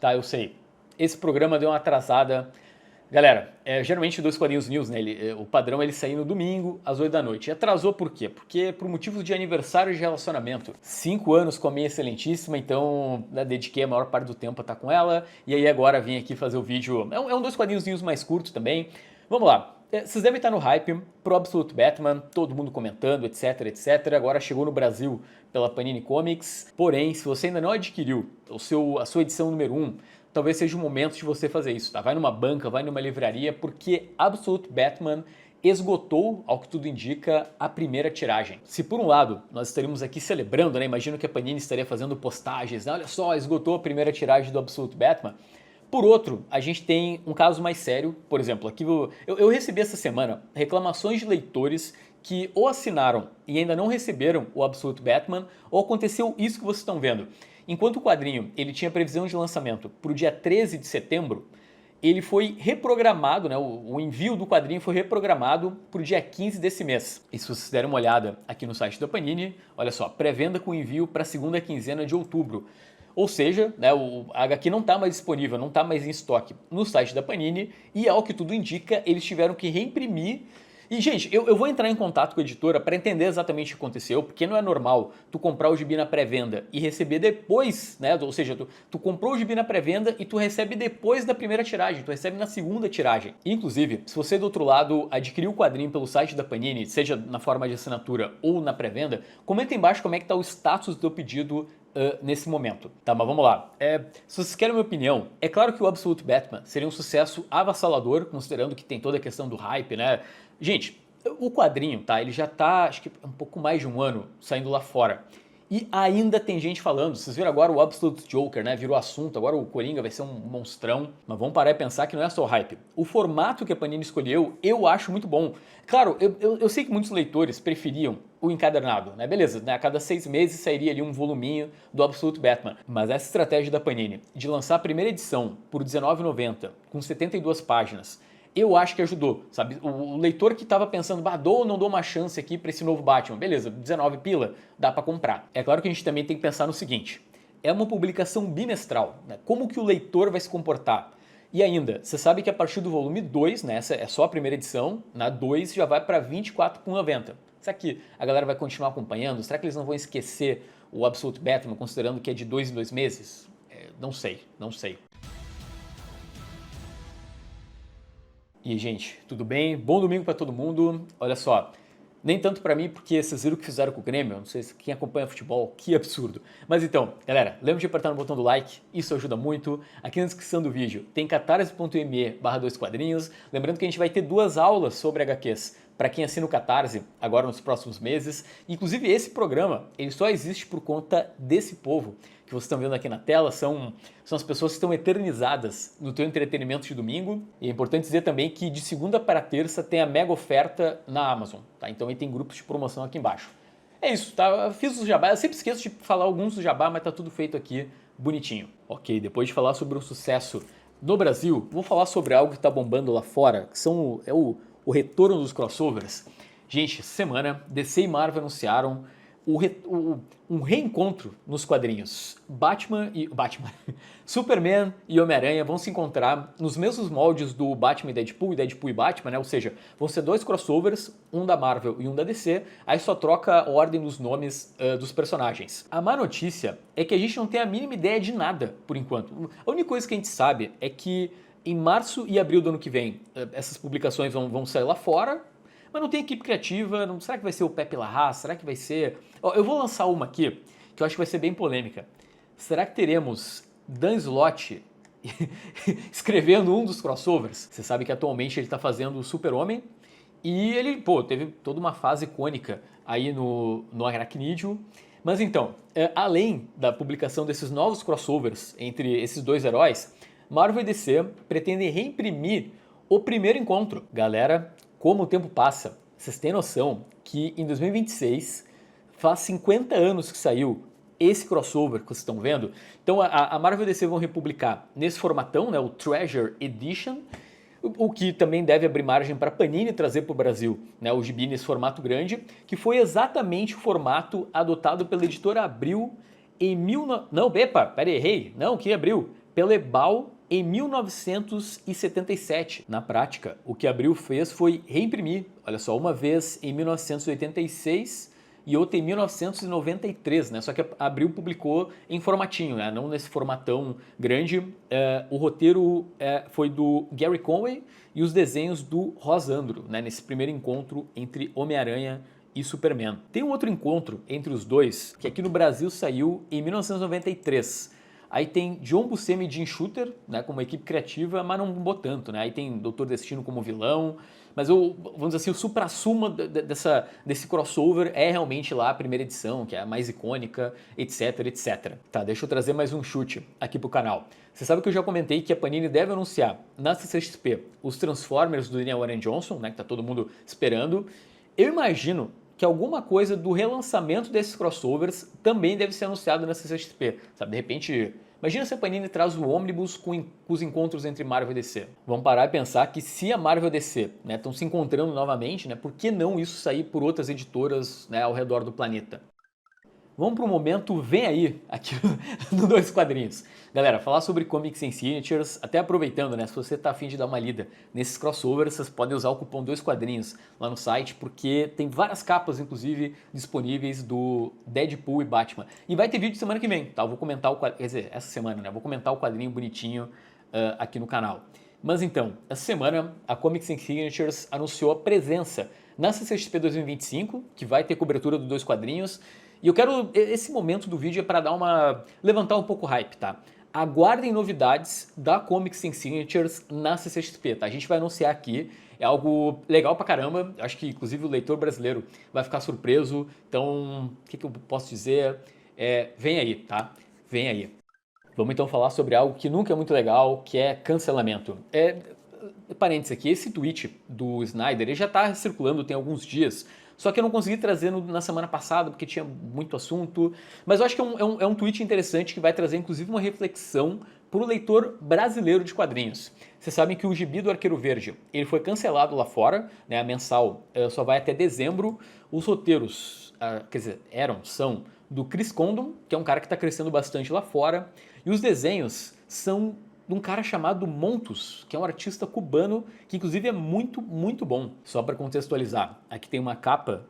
Tá, eu sei. Esse programa deu uma atrasada. Galera, geralmente Dois Quadrinhos News, né? O padrão é ele sair no domingo, às 8 da noite. E atrasou por quê? Porque por motivos de aniversário de relacionamento. 5 anos com a minha excelentíssima, então dediquei a maior parte do tempo a estar com ela. E aí agora vim aqui fazer o vídeo. É um Dois Quadrinhos News mais curto também. Vamos lá. Vocês devem estar no hype pro Absolute Batman, todo mundo comentando, etc, etc. Agora chegou no Brasil pela Panini Comics. Porém, se você ainda não adquiriu a sua edição número 1, talvez seja o momento de você fazer isso, tá? Vai numa banca, vai numa livraria, porque Absolute Batman esgotou, ao que tudo indica, a primeira tiragem. Se por um lado nós estaríamos aqui celebrando, né? Imagino que a Panini estaria fazendo postagens, né? Olha só, esgotou a primeira tiragem do Absolute Batman. Por outro, a gente tem um caso mais sério, por exemplo, aqui eu recebi essa semana reclamações de leitores que ou assinaram e ainda não receberam o Absolute Batman, ou aconteceu isso que vocês estão vendo. Enquanto o quadrinho ele tinha previsão de lançamento para o dia 13 de setembro, ele foi reprogramado, né, o envio do quadrinho foi reprogramado para o dia 15 desse mês. E se vocês derem uma olhada aqui no site da Panini, olha só, pré-venda com envio para a segunda quinzena de outubro. Ou seja, né, a HQ não está mais disponível, não está mais em estoque no site da Panini e, ao que tudo indica, eles tiveram que reimprimir. E, gente, eu vou entrar em contato com a editora para entender exatamente o que aconteceu, porque não é normal tu comprar o gibi na pré-venda e receber depois, né? Ou seja, tu comprou o gibi na pré-venda e tu recebe depois da primeira tiragem, tu recebe na segunda tiragem. Inclusive, se você do outro lado adquiriu o quadrinho pelo site da Panini, seja na forma de assinatura ou na pré-venda, comenta aí embaixo como é que tá o status do teu pedido nesse momento. Tá, mas vamos lá. Se vocês querem a minha opinião, é claro que o Absolute Batman seria um sucesso avassalador, considerando que tem toda a questão do hype, né? Gente, o quadrinho, tá? Ele já tá, acho que um pouco mais de um ano saindo lá fora. E ainda tem gente falando, vocês viram agora o Absolute Joker, né? Virou assunto, agora o Coringa vai ser um monstrão. Mas vamos parar e pensar que não é só hype. O formato que a Panini escolheu, eu acho muito bom. Claro, eu sei que muitos leitores preferiam o encadernado, né? Beleza, né? A cada 6 meses sairia ali um voluminho do Absolute Batman. Mas essa estratégia da Panini de lançar a primeira edição por R$19,90, com 72 páginas, eu acho que ajudou, sabe? O leitor que estava pensando, dou ou não dou uma chance aqui para esse novo Batman, beleza, 19 pila, dá para comprar. É claro que a gente também tem que pensar no seguinte, é uma publicação bimestral, né? Como que o leitor vai se comportar? E ainda, você sabe que a partir do volume 2, né, essa é só a primeira edição, na 2 já vai para R$24,90. Será que a galera vai continuar acompanhando? Será que eles não vão esquecer o Absolute Batman, considerando que é de 2 em 2 meses? Não sei, não sei. E gente, tudo bem? Bom domingo para todo mundo. Olha só, nem tanto para mim porque vocês viram o que fizeram com o Grêmio, não sei se quem acompanha futebol, que absurdo. Mas então, galera, lembra de apertar no botão do like, isso ajuda muito. Aqui na descrição do vídeo tem catarse.me/2quadrinhos. Lembrando que a gente vai ter 2 aulas sobre HQs para quem assina o Catarse agora nos próximos meses. Inclusive esse programa, ele só existe por conta desse povo que vocês estão vendo aqui na tela, são as pessoas que estão eternizadas no teu entretenimento de domingo. E é importante dizer também que de segunda para terça tem a mega oferta na Amazon, tá? Então aí tem grupos de promoção aqui embaixo. É isso, tá? Eu fiz os jabá, eu sempre esqueço de falar alguns do jabá, mas tá tudo feito aqui bonitinho. Ok, depois de falar sobre o sucesso no Brasil, vou falar sobre algo que tá bombando lá fora, que é o retorno dos crossovers. Gente, essa semana DC e Marvel anunciaram um reencontro nos quadrinhos. Superman e Homem-Aranha vão se encontrar nos mesmos moldes do Batman e Deadpool e Batman, né? Ou seja, vão ser 2 crossovers, um da Marvel e um da DC, aí só troca a ordem dos nomes dos personagens. A má notícia é que a gente não tem a mínima ideia de nada, por enquanto. A única coisa que a gente sabe é que em março e abril do ano que vem, essas publicações vão sair lá fora, mas não tem equipe criativa, será que vai ser o Pepe Larraz? Será que vai ser... Eu vou lançar uma aqui, que eu acho que vai ser bem polêmica. Será que teremos Dan Slott escrevendo um dos crossovers? Você sabe que atualmente ele está fazendo o Super-Homem, e ele, teve toda uma fase icônica aí no Aracnídeo. Mas então, além da publicação desses novos crossovers entre esses 2 heróis, Marvel e DC pretendem reimprimir o primeiro encontro. Galera, como o tempo passa, vocês têm noção que em 2026 faz 50 anos que saiu esse crossover que vocês estão vendo? Então a Marvel e a DC vão republicar nesse formatão, né, o Treasure Edition, o que também deve abrir margem para a Panini trazer para o Brasil, né, o gibi nesse formato grande, que foi exatamente o formato adotado pela editora Abril em Não, errei. Não, que Abril? pela Ebal em 1977. Na prática, o que Abril fez foi reimprimir, olha só, uma vez em 1986 e outra em 1993, né? Só que a Abril publicou em formatinho, né? Não nesse formatão grande. O roteiro foi do Gary Conway e os desenhos do Ross Andru, né? Nesse primeiro encontro entre Homem-Aranha e Superman. Tem um outro encontro entre os dois, que aqui no Brasil saiu em 1993. Aí tem John Buscemi e Jim Shooter, né, como equipe criativa, mas não bombou tanto, né? Aí tem Doutor Destino como vilão, mas vamos dizer assim, o supra-sumo desse crossover é realmente lá a primeira edição, que é a mais icônica, etc, etc. Tá, deixa eu trazer mais um chute aqui pro canal. Você sabe que eu já comentei que a Panini deve anunciar na CCXP os Transformers do Daniel Warren Johnson, né, que tá todo mundo esperando. Eu imagino que alguma coisa do relançamento desses crossovers também deve ser anunciado na CCXP, sabe? De repente, imagina se a Panini traz o ônibus com os encontros entre Marvel e DC. Vamos parar e pensar que se a Marvel e a DC estão se encontrando novamente, né, por que não isso sair por outras editoras, né, ao redor do planeta? Vamos para o momento Vem Aí, aqui no Dois Quadrinhos. Galera, falar sobre Comics and Signatures, até aproveitando, né, se você tá afim de dar uma lida nesses crossovers, vocês podem usar o cupom Dois Quadrinhos lá no site, porque tem várias capas, inclusive, disponíveis do Deadpool e Batman. E vai ter vídeo semana que vem, tá? Eu vou comentar quer dizer, essa semana, né? Vou comentar o quadrinho bonitinho aqui no canal. Mas então, essa semana a Comics and Signatures anunciou a presença na CCXP 2025, que vai ter cobertura dos Dois Quadrinhos. E eu quero, esse momento do vídeo é para levantar um pouco o hype, tá? Aguardem novidades da Comics and Signatures na CCXP, tá? A gente vai anunciar aqui, é algo legal pra caramba, acho que inclusive o leitor brasileiro vai ficar surpreso, então, o que eu posso dizer? Vem aí, tá? Vem aí. Vamos então falar sobre algo que nunca é muito legal, que é cancelamento. Parênteses aqui, esse tweet do Snyder, ele já tá circulando tem alguns dias, só que eu não consegui trazer na semana passada, porque tinha muito assunto. Mas eu acho que é um tweet interessante que vai trazer, inclusive, uma reflexão para o leitor brasileiro de quadrinhos. Vocês sabem que o gibi do Arqueiro Verde ele foi cancelado lá fora, né, a mensal só vai até dezembro. Os roteiros, quer dizer, são do Chris Condon, que é um cara que está crescendo bastante lá fora. E os desenhos são de um cara chamado Montus, que é um artista cubano, que inclusive é muito, muito bom. Só para contextualizar, aqui tem uma capa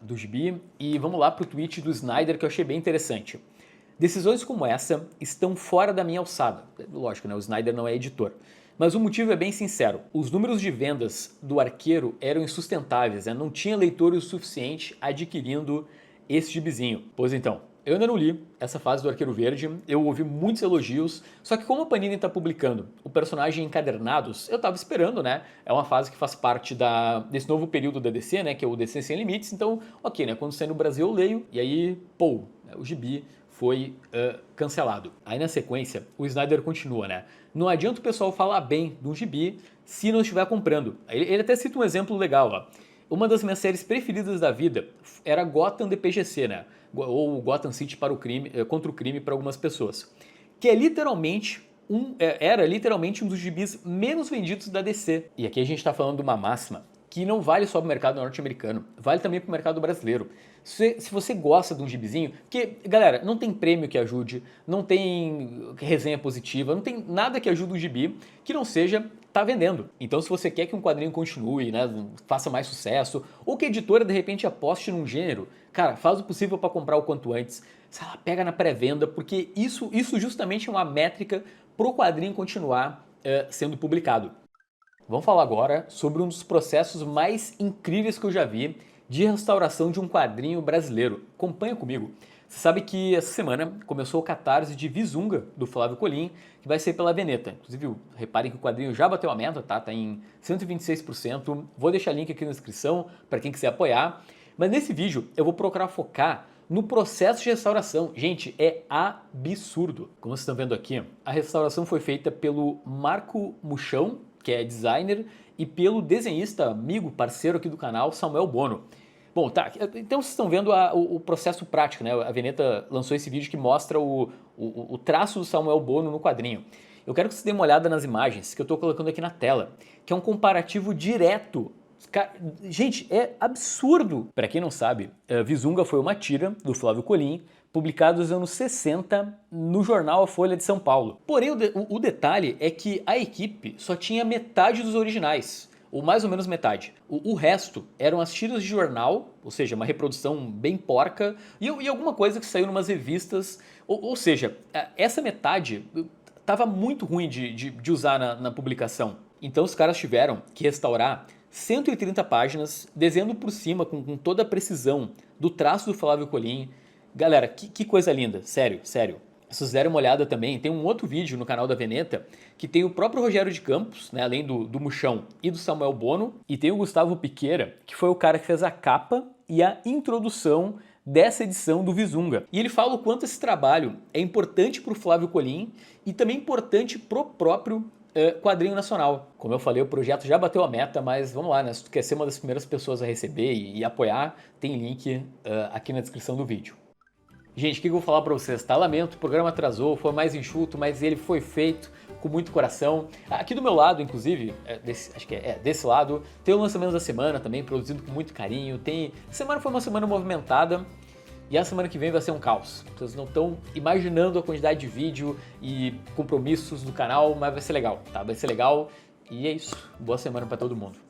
do gibi e vamos lá para o tweet do Snyder que eu achei bem interessante. Decisões como essa estão fora da minha alçada. Lógico, né? O Snyder não é editor. Mas o motivo é bem sincero. Os números de vendas do Arqueiro eram insustentáveis, né? Não tinha leitores o suficiente adquirindo esse gibizinho. Pois então, eu ainda não li essa fase do Arqueiro Verde, eu ouvi muitos elogios, só que como a Panini está publicando o personagem em encadernados, eu estava esperando, né? É uma fase que faz parte desse novo período da DC, né? Que é o DC Sem Limites, então, ok, né? Quando sair no Brasil eu leio, e aí, pô, o gibi foi cancelado. Aí na sequência, o Snyder continua, né? Não adianta o pessoal falar bem do gibi se não estiver comprando. Ele até cita um exemplo legal, ó. Uma das minhas séries preferidas da vida era Gotham de PGC, né? Ou Gotham City contra o crime para algumas pessoas. Que é literalmente era literalmente um dos gibis menos vendidos da DC. E aqui a gente está falando de uma máxima que não vale só para o mercado norte-americano, vale também para o mercado brasileiro. Se você gosta de um gibizinho, porque, galera, não tem prêmio que ajude, não tem resenha positiva, não tem nada que ajude o gibi que não seja tá vendendo. Então, se você quer que um quadrinho continue, né, faça mais sucesso, ou que a editora de repente aposte num gênero, cara, faz o possível para comprar o quanto antes. Sei lá, pega na pré-venda, porque isso justamente é uma métrica pro quadrinho continuar sendo publicado. Vamos falar agora sobre um dos processos mais incríveis que eu já vi de restauração de um quadrinho brasileiro. Acompanha comigo. Você sabe que essa semana começou o Catarse de Visunga, do Flávio Colim, que vai ser pela Veneta. Inclusive, reparem que o quadrinho já bateu a meta, tá? Tá em 126%. Vou deixar link aqui na descrição para quem quiser apoiar. Mas nesse vídeo eu vou procurar focar no processo de restauração. Gente, é absurdo. Como vocês estão vendo aqui, a restauração foi feita pelo Marco Muchão, que é designer, e pelo desenhista, amigo, parceiro aqui do canal, Samuel Bono. Bom, tá, então vocês estão vendo o processo prático, né? A Veneta lançou esse vídeo que mostra o traço do Samuel Bono no quadrinho. Eu quero que vocês deem uma olhada nas imagens que eu estou colocando aqui na tela, que é um comparativo direto. Gente, é absurdo! Para quem não sabe, Visunga foi uma tira do Flávio Colim publicado nos anos 60 no jornal A Folha de São Paulo. Porém, o detalhe é que a equipe só tinha metade dos originais, ou mais ou menos metade. O resto eram as tiras de jornal, ou seja, uma reprodução bem porca, e alguma coisa que saiu em umas revistas, ou seja, essa metade estava muito ruim de usar na publicação. Então os caras tiveram que restaurar 130 páginas, desenhando por cima com toda a precisão do traço do Flávio Colim. Galera, que coisa linda, sério, sério. Se vocês derem uma olhada também, tem um outro vídeo no canal da Veneta que tem o próprio Rogério de Campos, né, além do Muxão e do Samuel Bono, e tem o Gustavo Piqueira, que foi o cara que fez a capa e a introdução dessa edição do Visunga. E ele fala o quanto esse trabalho é importante para o Flávio Colim e também importante pro próprio quadrinho nacional. Como eu falei, o projeto já bateu a meta, mas vamos lá, né? Se tu quer ser uma das primeiras pessoas a receber e apoiar, tem link aqui na descrição do vídeo. Gente, o que eu vou falar pra vocês? Tá, lamento, o programa atrasou, foi mais enxuto, mas ele foi feito com muito coração. Aqui do meu lado, inclusive, desse lado, tem o lançamento da semana também, produzido com muito carinho. A semana foi uma semana movimentada e a semana que vem vai ser um caos. Vocês não estão imaginando a quantidade de vídeo e compromissos do canal, mas vai ser legal, tá? Vai ser legal e é isso. Boa semana pra todo mundo.